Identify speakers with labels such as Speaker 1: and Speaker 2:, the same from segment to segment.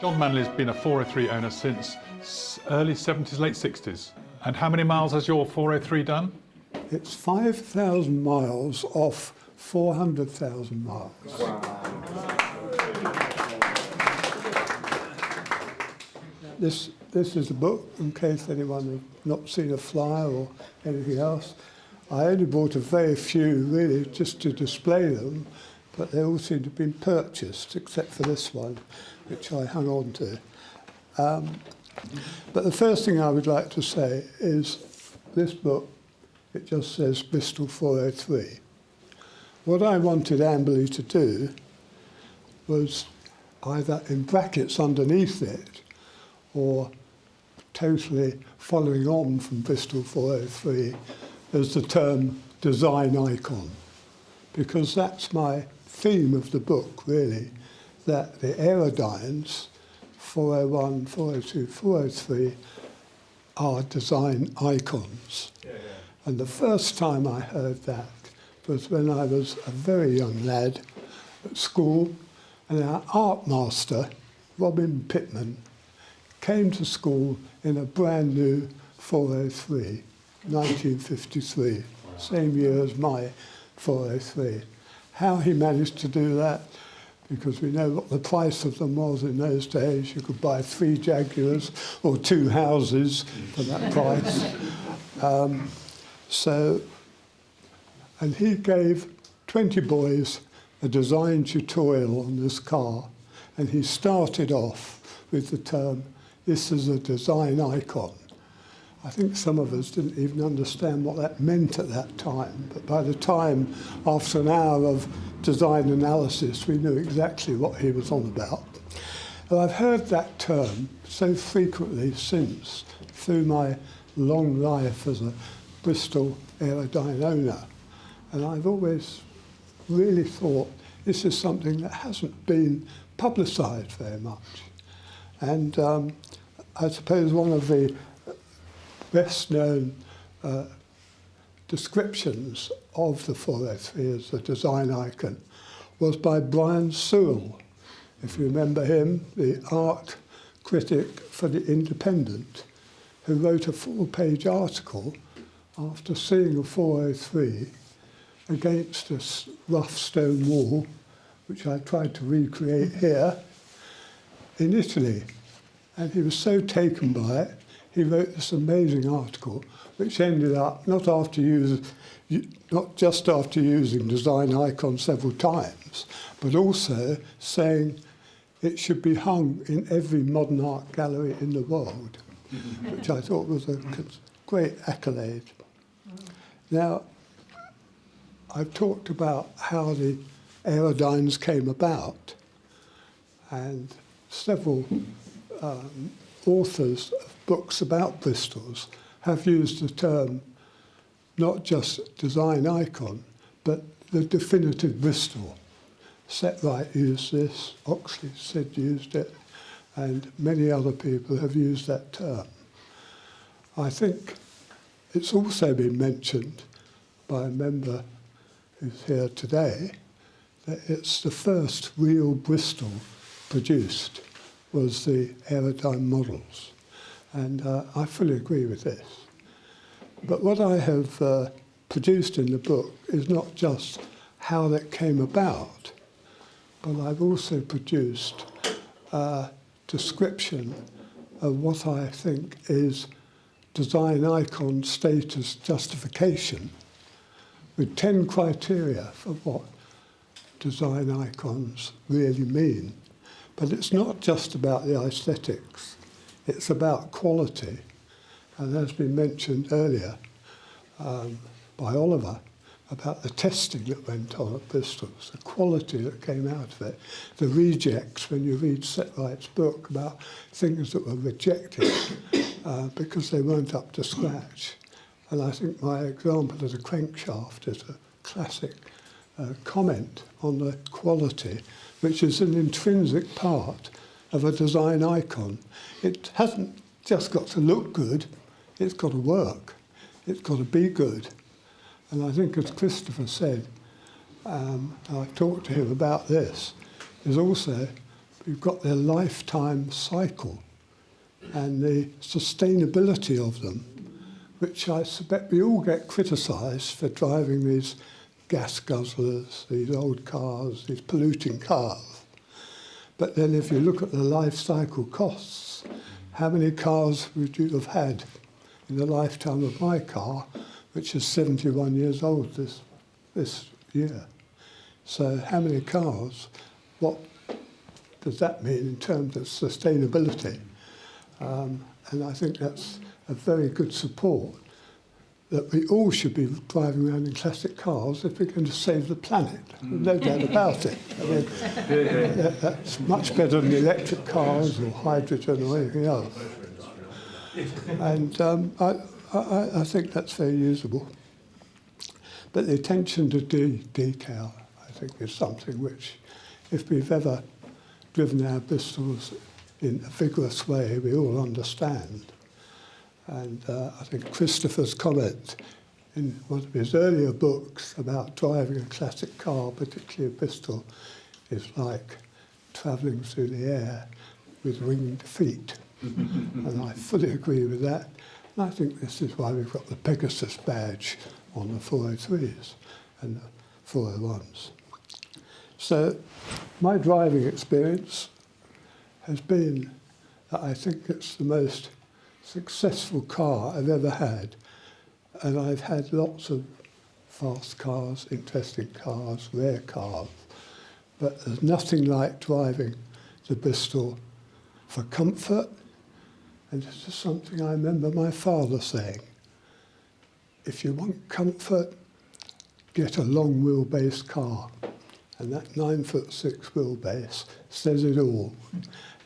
Speaker 1: John Manley's been a 403 owner since early 70s, late 60s. And how many miles has your 403 done?
Speaker 2: It's 5,000 miles off 400,000 miles.
Speaker 3: Wow.
Speaker 2: This is a book, in case anyone has not seen a flyer or anything else. I only bought a very few, really, just to display them, but they all seem to have been purchased, except for this one, which I hung on to. But the first thing I would like to say is this book, it just says Bristol 403. What I wanted Amberley to do was either in brackets underneath it or totally following on from Bristol 403 as the term design icon, because that's my theme of the book, really, that the aerodynes 401, 402, 403 are design icons. And the first time I heard that was when I was a very young lad at school, and our art master, Robin Pittman, came to school in a brand new 403, 1953, same year as my 403. How he managed to do that, because we know what the price of them was in those days. You could buy 3 Jaguars or 2 houses for that price. And he gave 20 boys a design tutorial on this car, and he started off with the term, "This is a design icon." I think some of us didn't even understand what that meant at that time, but by the time, after an hour of design analysis, we knew exactly what he was on about. And I've heard that term so frequently since, through my long life as a Bristol aerodyne owner, and I've always really thought this is something that hasn't been publicised very much. And I suppose one of the best known descriptions of the 403 as a design icon was by Brian Sewell, if you remember him, the art critic for The Independent, who wrote a 4-page article after seeing a 403 against a rough stone wall, which I tried to recreate here, in Italy. And he was so taken by it, he wrote this amazing article, which ended up not just after using design icon several times, but also saying it should be hung in every modern art gallery in the world, which I thought was a great accolade. Now, I've talked about how the aerodynes came about, and several authors of books about Bristols have used the term not just design icon, but the definitive Bristol. Setwright used this, Oxley Sid used it, and many other people have used that term. I think it's also been mentioned by a member who's here today that it's the first real Bristol produced was the aerodyne models. And I fully agree with this. But what I have produced in the book is not just how that came about, but I've also produced a description of what I think is design icon status justification with 10 criteria for what design icons really mean. But it's not just about the aesthetics, it's about quality. And as has been mentioned earlier by Oliver, about the testing that went on at Bristol's, the quality that came out of it, the rejects when you read Setwright's book about things that were rejected because they weren't up to scratch. And I think my example of the crankshaft is a classic comment on the quality, which is an intrinsic part of a design icon. It hasn't just got to look good, it's got to work, it's got to be good. And I think, as Christopher said, I've talked to him about this, is also we've got their lifetime cycle and the sustainability of them, which I suspect we all get criticised for driving these gas guzzlers, these old cars, these polluting cars. But then if you look at the life cycle costs, how many cars would you have had in the lifetime of my car, which is 71 years old this year? So how many cars, what does that mean in terms of sustainability? And I think that's a very good support, that we all should be driving around in classic cars if we're going to save the planet. No doubt about it. I mean, that's much better than electric cars or hydrogen or anything else. And I think that's very usable. But the attention to decal, I think, is something which, if we've ever driven our Bristols in a vigorous way, we all understand. And I think Christopher's comment in one of his earlier books about driving a classic car, particularly a Bristol, is like travelling through the air with winged feet. And I fully agree with that. And I think this is why we've got the Pegasus badge on the 403s and the 401s. So my driving experience has been that I think it's the most successful car I've ever had. And I've had lots of fast cars, interesting cars, rare cars. But there's nothing like driving the Bristol for comfort. And this is something I remember my father saying. If you want comfort, get a long wheelbase car. And that 9'6" wheelbase says it all.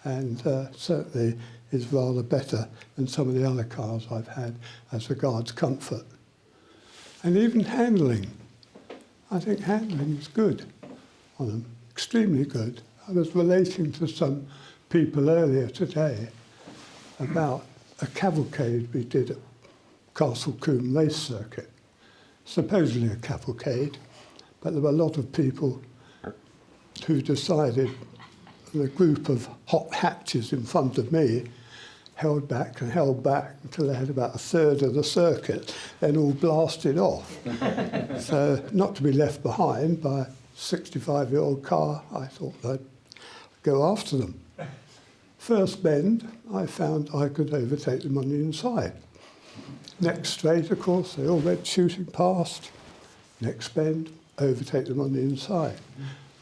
Speaker 2: And certainly is rather better than some of the other cars I've had as regards comfort. And even handling. I think handling is good on them, extremely good. I was relating to some people earlier today about a cavalcade we did at Castle Combe Race Circuit. Supposedly a cavalcade, but there were a lot of people who decided, the group of hot hatches in front of me held back until they had about a third of the circuit, then all blasted off. So not to be left behind by a 65-year-old car, I thought I'd go after them. First bend, I found I could overtake them on the inside. Next straight, of course, they all went shooting past. Next bend, overtake them on the inside.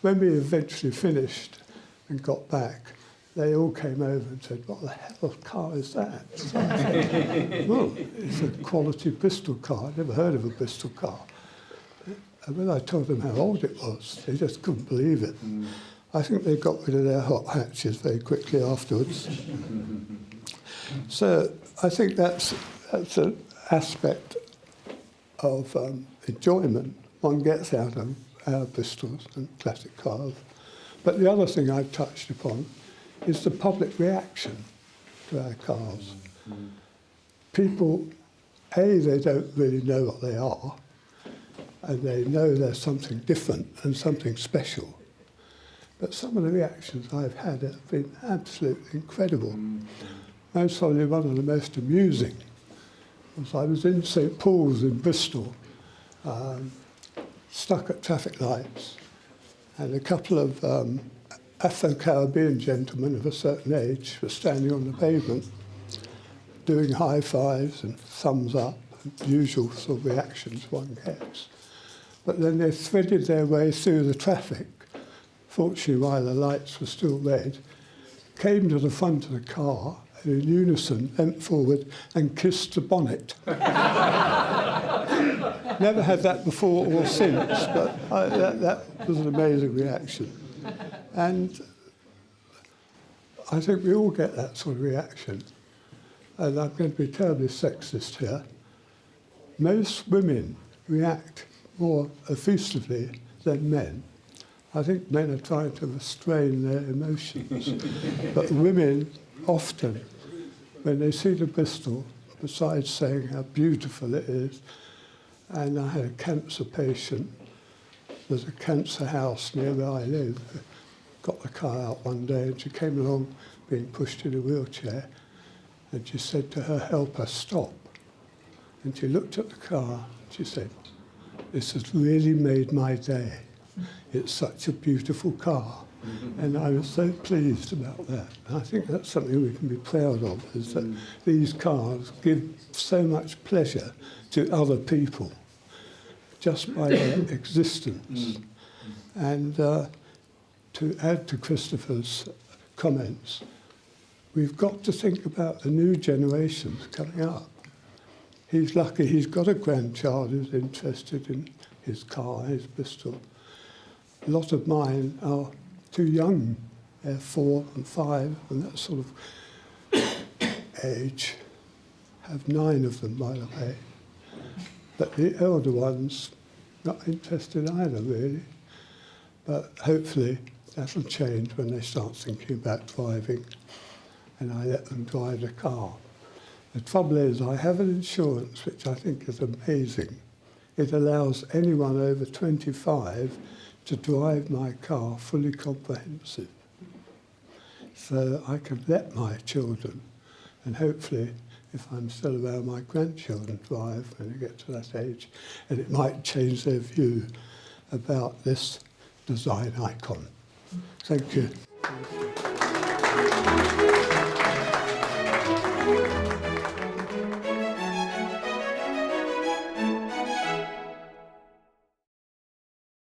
Speaker 2: When we eventually finished and got back, they all came over and said, "What the hell of a car is that?" So I said, "Well, it's a quality Bristol car. I'd never heard of a Bristol car." And when I told them how old it was, they just couldn't believe it. I think they got rid of their hot hatches very quickly afterwards. So I think that's an aspect of enjoyment one gets out of our Bristols and classic cars. But the other thing I've touched upon is the public reaction to our cars. People, they don't really know what they are, and they know there's something different and something special. But some of the reactions I've had have been absolutely incredible. Most probably one of the most amusing was I was in St Paul's in Bristol, stuck at traffic lights, and a couple of Afro-Caribbean gentlemen of a certain age were standing on the pavement doing high fives and thumbs up, and usual sort of reactions one gets. But then they threaded their way through the traffic, fortunately while the lights were still red, came to the front of the car and in unison bent forward and kissed the bonnet. Never had that before or since, but that was an amazing reaction. And I think we all get that sort of reaction. And I'm going to be terribly sexist here. Most women react more effusively than men. I think men are trying to restrain their emotions. But women often, when they see the Bristol, besides saying how beautiful it is, and I had a cancer patient, there's a cancer house near where I live, got the car out one day and she came along being pushed in a wheelchair, and she said to her helper, "Stop." And she looked at the car and she said, "This has really made my day. It's such a beautiful car." And I was so pleased about that. And I think that's something we can be proud of, is that these cars give so much pleasure to other people just by their existence. And to add to Christopher's comments, we've got to think about the new generations coming up. He's lucky he's got a grandchild who's interested in his car, his Bristol. A lot of mine are too young. They're 4 and 5 and that sort of age. I have 9 of them, by the way. But the elder ones, not interested either, really. But hopefully that'll change when they start thinking about driving and I let them drive the car. The trouble is, I have an insurance which I think is amazing. It allows anyone over 25 to drive my car fully comprehensive. So I can let my children, and hopefully, if I'm still around, my grandchildren drive when they get to that age, and it might change their view about this design icon. Thank you.